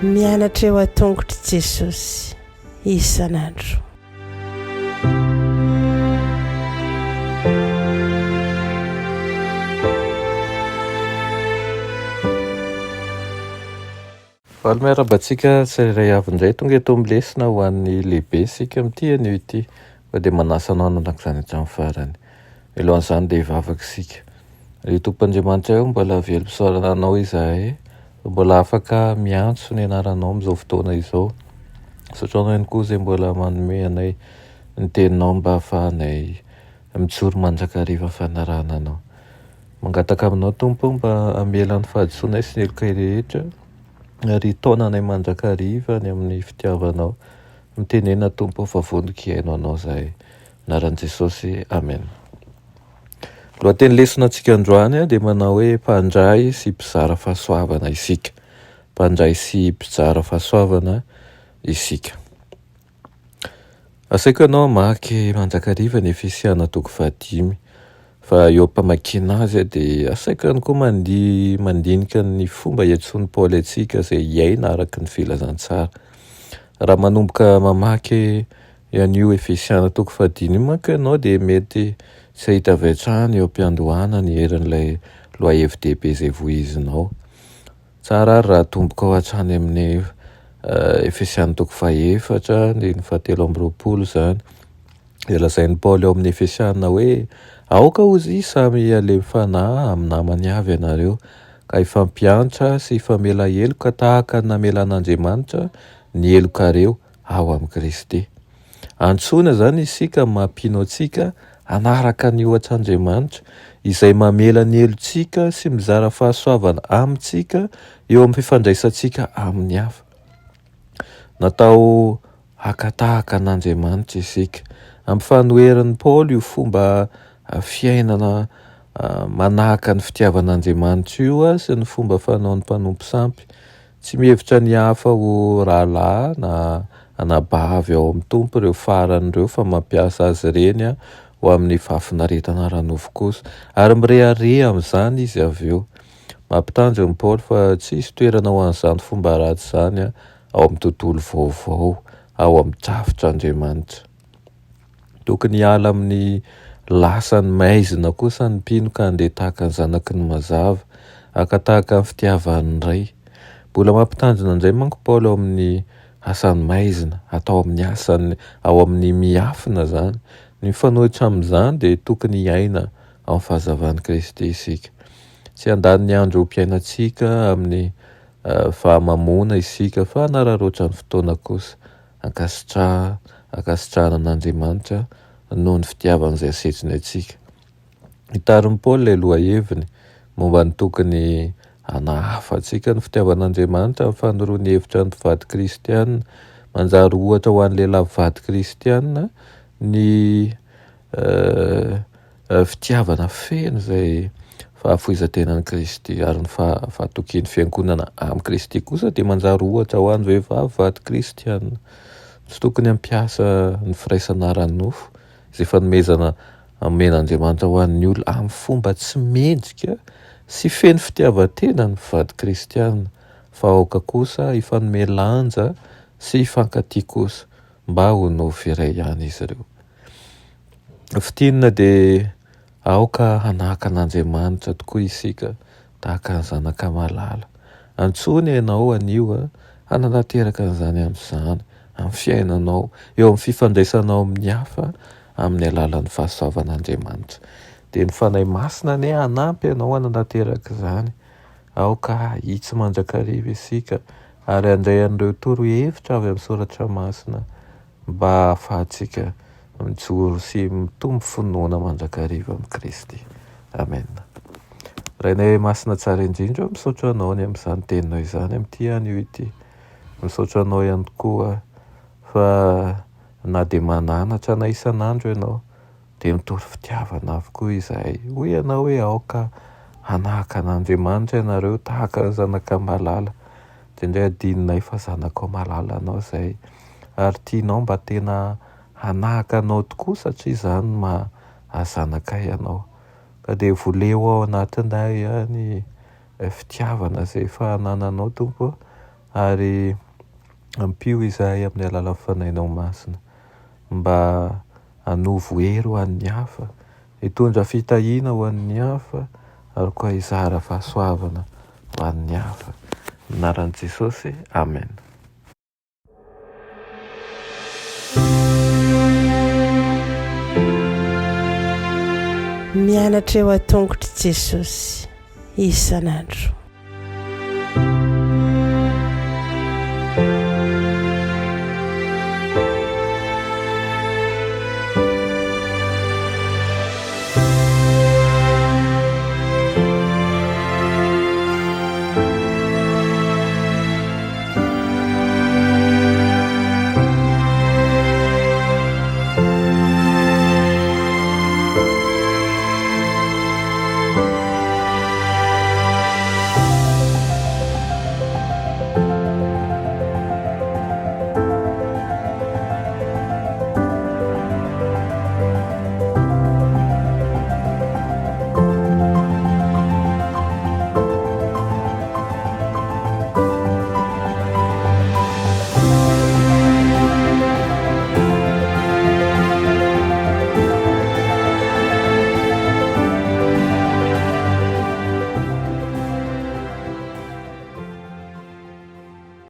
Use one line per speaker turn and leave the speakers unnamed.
mianatra eo a-tongotry Jesosy isan'andro.
Valy miarabantsika tsirairay avy indray tonga eto amilesina ho an'ny lehibe sika amin'ity anio ity fa dia manasanao nanak'izany hatramin'ny farany. Milohan'izany dia hivavaka sika. Ry Tompon'Andriamanitra eo mbola velom-pisaorana anao izahay, mbola afaka miantso ny anaranao amin'izao fotoana izao. Saotranao ihany koa izay mbola manome anay ny teninao mba hahafahanay mijoro manjakariva fanarahana anao. Mangataka aminao Tompo mba hamela ny fahadisoanay sy ny heloka rehetra ary taonanay manjakariva ny amin'ny fitiavanao. Mitenena Tompo fa vonika iainao anao zahay. Anaran'i Jesosy, amen. Lohateny lesona antsika androany dia manao hoe mpandray sy mpizara fahasoavana isika. Mpandray sy mpizara fahasoavana isika. Asaiko ianao maky manjakariva ny Efesiana 5 fa eo am-pamakiana azy dia asaiko ihany koa mandinika ny fomba iantsoan'i Paoly antsika izay iaina araka ny filazantsara. Raha manomboka mamaky an'io Efesiana 5 manko ianao dia mety tsy ahita avy hatrany eo am-piandohana ny herin'ilay loahevy dehibe izay voizinao. Tsara ary raha tomboka ao hatrany amin'ny Efesiana 4 ny 7 izany. Dia lazain'i Paoly ao amin'ny Efesiana hoe aoka ozy samy aleha fanahy amin'ny namany avy ianareo ka ifampiantra sy ifamela heloka tahaka ny namelan'Andriamanitra ny helokareo ao amin'ny Kristy. Antsoina zany isika mampino antsika anaraka ny ohatr'Andriamanitra izay mamela ny helontsika sy mizara fahasoavana amintsika eo amin'ny fifandraisantsika amin'ny hafa. Natao hakatahaka an'Andriamanitra isika. Ampifanoheran'ny Paoly io fomba fiainana manahaka ny fitiavan'Andriamanitra io sy ny fomba fanaon'ny mpanompo sampy. Tsy mihevitra ny hafa ho rahalahy na anabavy ao amin'ny tompo ireo faran'ireo fa mampiasa azy ireny ho amin'ny fahafinaretana ranofo kosa ary mirehareha amin'izany izy avy eo. Mampitanjo amin'ny Paoly fa tsisy toerana ho an'izany fomba ratsy izany ao amin'ny tontolo vaovao ao amin'ny drafitr'Andriamanitra. Tokony hiala amin'ny lasany maizina kosa ny mpino ka andeha tahaka ny zanaky ny mazava, hakatahaka ny fitiavany iray. Mbola mampitanjona indray manko Paoly ao amin'ny asany maizina, atao amin'ny asany ao amin'ny miafina zany. Ny mifanohitra amin'izany dia tokony hiaina ao amin'ny fahazavan'i Kristy isika. Tsy handany ny andro mpiainantsika amin'ny fahamamona isika fa hanararoatra ny fotoana kosa. Ankasitrahana an'Andriamanitra noho ny fitiavana izay asetsony antsika. Hitarin'i Paoly ilay lohaheviny momba ny tokony hanahafa antsika ny fitiavan'Andriamanitra amin'ny fanoroany hevitra ny mpivady kristianina. Manjary ohatra ho an'ny lehilahy mpivady kristianina ny fitiavana feno izay fahafoizan-tenan'i Kristy ary ny fahatokian'ny fiangonana amin'ny Kristy kosa dia manjary ohatra ho an'ny vehivavy mpivady kristianina. Tsy tokony hampiasa ny firaisana ranofo izay fanomezana amen'Andriamanitra ho an'ny olona amin'ny fomba tsy mendrika sy feno fitiavan-tena ny mpivady kristianina fa aoka kosa hifanome lanja sy hifankatia kosa mba ho nofy iray ihany izy ireo. Fitinina dia aoka hanahaka an'Andriamanitra tokoa isika tahaka ny zanaka malala. Antsony ianao anio hananateraka an'izany amin'izany amin'ny fiainanao, eo amin'ny fifandraisanao amin'ny hafa amin'ny alalan'ny fahasoavan'Andriamanitra. Dia ny fanahy masina anie hanampy ianao hananateraka izany. Aoka hitsy manjakariva isika ary handray an'ireo torohevitra avy amin'ny soratra masina mba ahafahantsika mijoro sy mitombo finoana manjakariva amin'ny Kristy. Amen. Rainay masina tsara indrindra misaotra anao ny amin'izany teninao izany amin'ity anio ity. Misaotra anao ihany koa fa na dia mananatra na isan'andro ianao dia mitory fitiavana avokoa izahay. Hoy ianao hoe aoka hanahaka an'Andriamanitra ianareo tahaka ny zanaka malala. Dia indray adininay fa zanakao malala anao izahay ary tianao mba tena hanahaka anao tokoa satria izany mahazanaka ianao. ka dia voleo ao anatinay ihany fitiavana izay fanananao Tompo, ary ampio izahay amin'ny alalan'ny fanainao masina mba hanovo hery ho an'ny hafa, hitondra fitahiana ho an'ny hafa, ary koa hizara fahasoavana ho an'ny hafa. Anaran'i Jesosy, amen.
Mianatra eo an-tongotry Jesosy isan'andro.